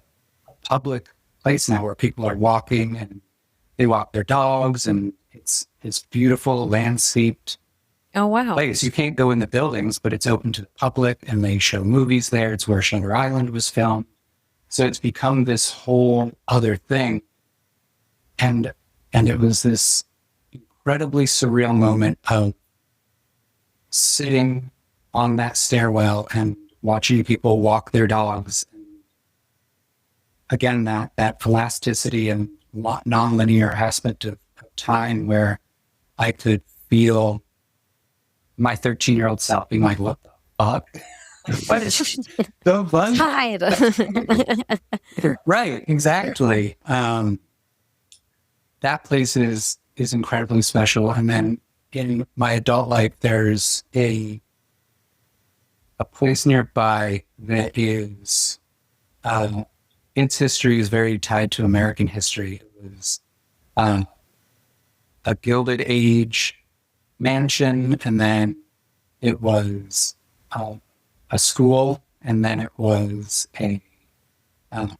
public place now where people are walking and they walk their dogs, and it's this beautiful landscaped place. You can't go in the buildings, but it's open to the public, and they show movies there. It's where Shutter Island was filmed. So it's become this whole other thing. And it was this incredibly surreal moment of sitting on that stairwell and watching people walk their dogs. And again, that elasticity and nonlinear aspect of time where I could feel my 13-year-old self being like, what the fuck? What is so fun? Hide. Right, exactly. That place is incredibly special. And then in my adult life, there's a place nearby that is its history is very tied to American history. It was a Gilded Age mansion, and then it was a school, and then it was a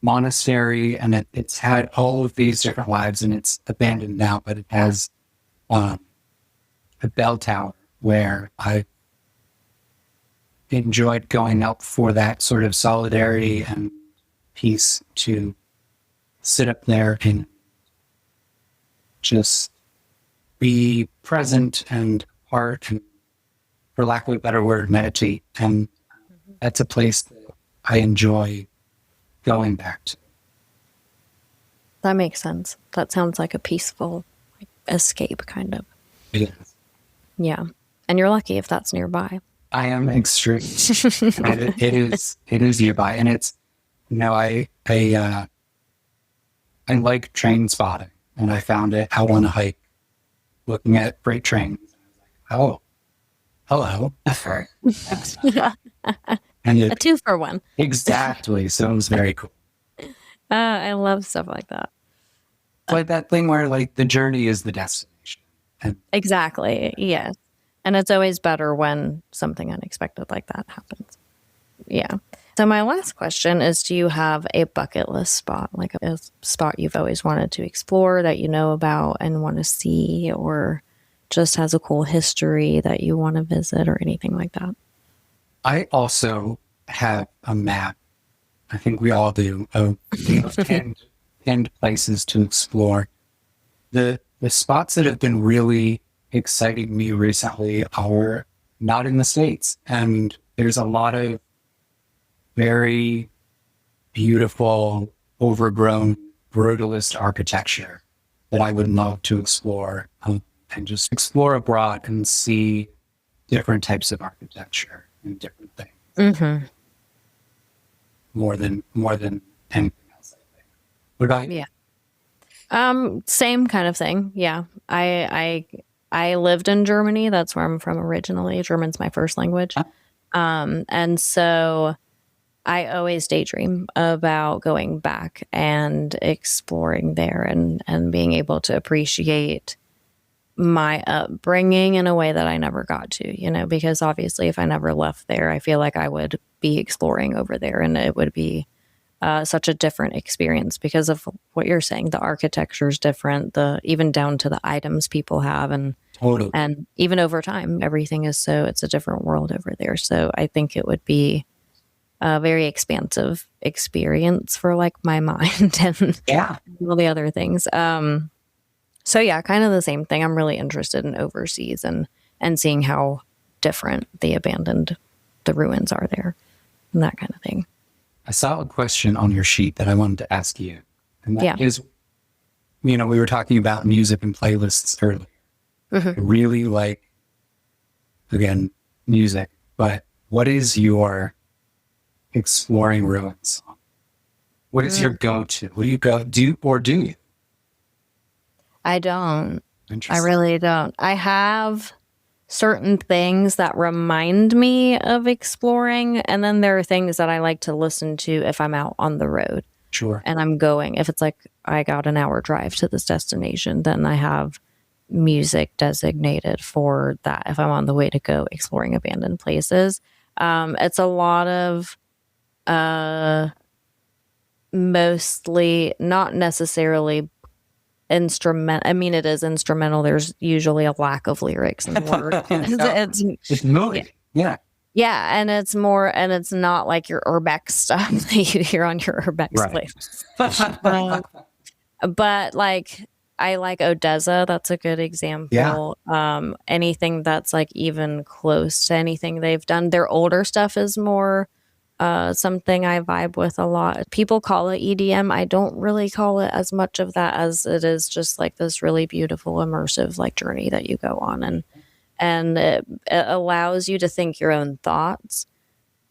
monastery, and it's had all of these different lives, and it's abandoned now, but it has a bell tower where I enjoyed going up for that sort of solidarity and peace, to sit up there and just be present and part, and, for lack of a better word, meditate. And that's a place that I enjoy going back to. That makes sense. That sounds like a peaceful escape, kind of. It is. Yeah. And you're lucky if that's nearby. I am extreme. It is nearby. And it's, I like train spotting, and I found it out on a hike looking at freight trains. Oh, hello. And a 2-for-1. Exactly. So it was very cool. I love stuff like that. It's like that thing where the journey is the destination. Exactly. Yes. And it's always better when something unexpected like that happens. Yeah. So my last question is, do you have a bucket list spot, like a spot you've always wanted to explore that you know about and want to see, or just has a cool history that you want to visit, or anything like that? I also have a map. I think we all do, of 10 places to explore. The spots that have been really exciting me recently are not in the States. And there's a lot of very beautiful, overgrown, brutalist architecture that I would love to explore, and just explore abroad and see different types of architecture and different things. Mm-hmm. More than anything else, I think. What about you? Yeah. Same kind of thing. Yeah. I I lived in Germany. That's where I'm from originally. German's my first language. And so I always daydream about going back and exploring there and being able to appreciate my upbringing in a way that I never got to, because obviously if I never left there, I feel like I would be exploring over there and it would be such a different experience because of what you're saying. The architecture is different, even down to the items people have, and Totally. and even over time, everything is it's a different world over there. So I think it would be a very expansive experience for like my mind and all the other things. So yeah, kind of the same thing. I'm really interested in overseas and seeing how different the ruins are there and that kind of thing. I saw a question on your sheet that I wanted to ask you. And that is, we were talking about music and playlists earlier. I really like, again, music, but what is your exploring ruins song? What is your go-to? What do you do you? I don't. I really don't. I have certain things that remind me of exploring, and then there are things that I like to listen to if I'm out on the road. Sure. And I'm going. If it's like I got an hour drive to this destination, then I have music designated for that if I'm on the way to go exploring abandoned places. It's a lot of mostly not necessarily instrumental. I mean, it is instrumental. There's usually a lack of lyrics and words. It's moody. Yeah. Yeah, and it's not like your urbex stuff that you hear on your urbex playlist. But like, I like Odessa. That's a good example. Yeah. Anything that's like even close to anything they've done. Their older stuff is more something I vibe with a lot. People call it EDM. I don't really call it as much of that as it is just like this really beautiful, immersive like journey that you go on, and it allows you to think your own thoughts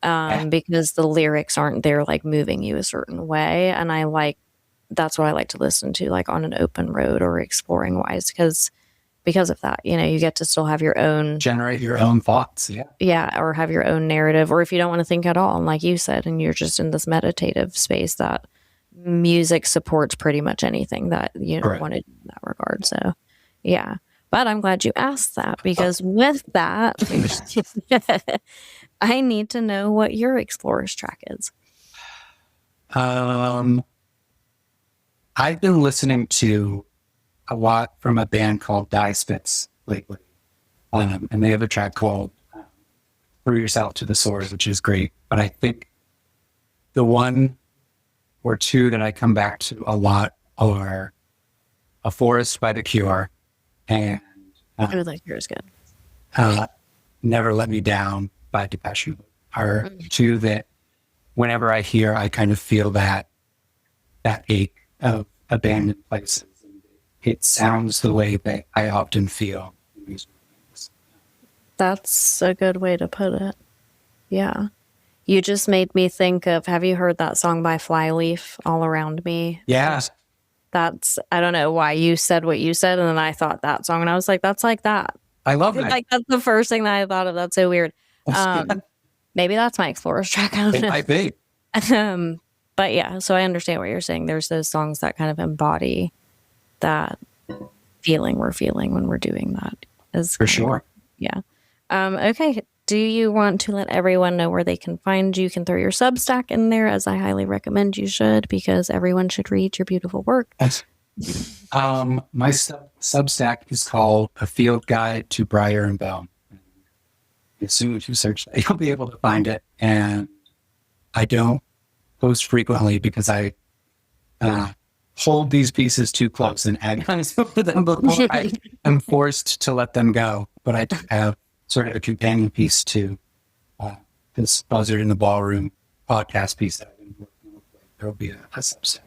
because the lyrics aren't there like moving you a certain way. And that's what I like to listen to like on an open road or exploring wise because of that, you get to still have your own... Generate your own thoughts, yeah. Yeah, or have your own narrative. Or if you don't want to think at all, and like you said, and you're just in this meditative space, that music supports pretty much anything that you want to do in that regard. So, yeah. But I'm glad you asked that, because with that, I need to know what your Explorer's track is. I've been listening to a lot from a band called Die Spitz lately. And they have a track called Through Yourself to the Source, which is great. But I think the one or two that I come back to a lot are A Forest by The Cure and I would like yours good. Never Let Me Down by Depeche Mode are two that whenever I hear, I kind of feel that ache of abandoned places. It sounds the way that I often feel in these movies. That's a good way to put it. Yeah. You just made me think of, have you heard that song by Flyleaf, All Around Me? Yeah. I don't know why you said what you said, and then I thought that song, and I was like, that's like that. I love that. Like, that's the first thing that I thought of. That's so weird. Maybe that's my Explorer's track. I don't know. It might be. But yeah, so I understand what you're saying. There's those songs that kind of embody that feeling we're feeling when we're doing that. For sure. Yeah. Okay. Do you want to let everyone know where they can find you? You can throw your Substack in there, as I highly recommend you should, because everyone should read your beautiful work. My Substack is called A Field Guide to Briar and Bone. As soon as you search that, you'll be able to find it. And I don't post frequently because I hold these pieces too close and agonize over them before I am forced to let them go. But I do have sort of a companion piece to this Buzzard in the Ballroom podcast piece that I've been working with. There'll be a Substack.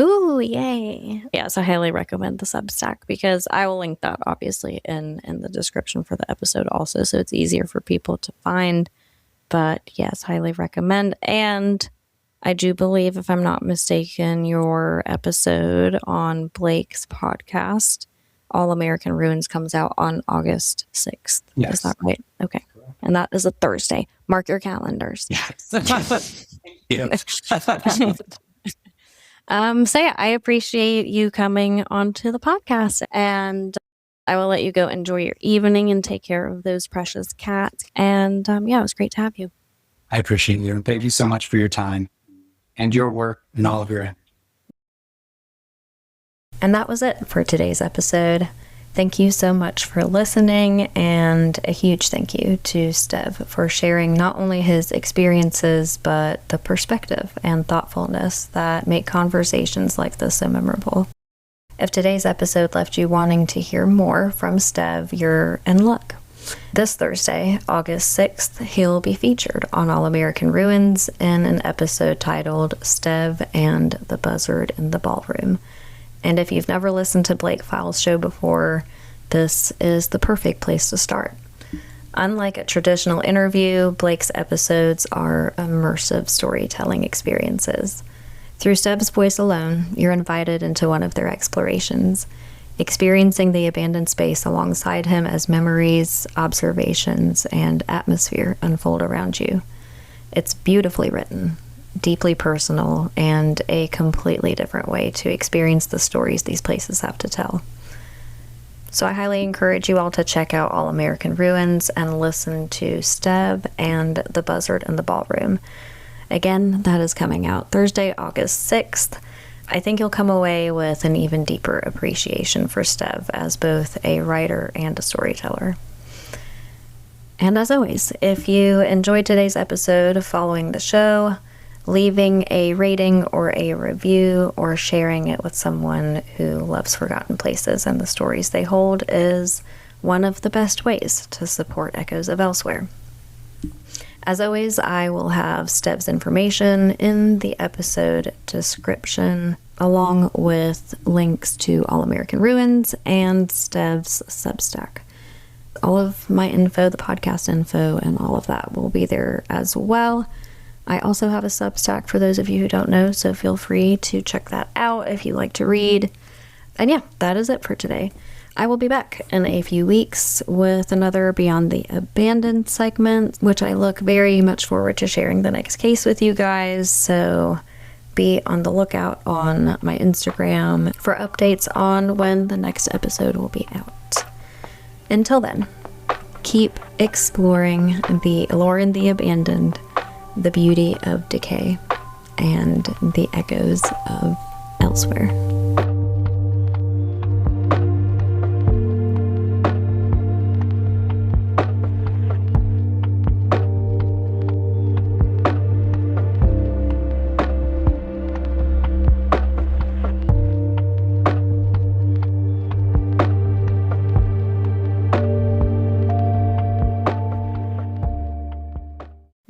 Ooh, yay. Yes, I highly recommend the Substack, because I will link that obviously in the description for the episode also, so it's easier for people to find. But yes, highly recommend. And I do believe, if I'm not mistaken, your episode on Blake's podcast All American Ruins comes out on August 6th. Yes. Is that right? Okay. And that is a Thursday. Mark your calendars. Yes. So yeah, I appreciate you coming onto the podcast, and I will let you go enjoy your evening and take care of those precious cats. And yeah, it was great to have you. I appreciate you. And thank you so much for your time and your work and all of your energy. And that was it for today's episode. Thank you so much for listening, and a huge thank you to Stev for sharing not only his experiences, but the perspective and thoughtfulness that make conversations like this so memorable. If today's episode left you wanting to hear more from Stev, you're in luck. This Thursday, August 6th, he'll be featured on All American Ruins in an episode titled Stev and the Buzzard in the Ballroom. And if you've never listened to Blake Files' show before, this is the perfect place to start. Unlike a traditional interview, Blake's episodes are immersive storytelling experiences. Through Stev's voice alone, you're invited into one of their explorations, experiencing the abandoned space alongside him as memories, observations, and atmosphere unfold around you. It's beautifully written, deeply personal, and a completely different way to experience the stories these places have to tell. So I highly encourage you all to check out All American Ruins and listen to Stev and the Buzzard in the Ballroom. Again, that is coming out Thursday, August 6th. I think you'll come away with an even deeper appreciation for Stev as both a writer and a storyteller. And as always, if you enjoyed today's episode following the show, leaving a rating or a review or sharing it with someone who loves forgotten places and the stories they hold is one of the best ways to support Echoes of Elsewhere. As always, I will have Stev's information in the episode description, along with links to All American Ruins and Stev's Substack. All of my info, the podcast info, and all of that will be there as well. I also have a Substack for those of you who don't know, so feel free to check that out if you like to read. And yeah, that is it for today. I will be back in a few weeks with another Beyond the Abandoned segment, which I look very much forward to sharing the next case with you guys. So be on the lookout on my Instagram for updates on when the next episode will be out. Until then, keep exploring the allure in the abandoned, the beauty of decay, and the echoes of elsewhere.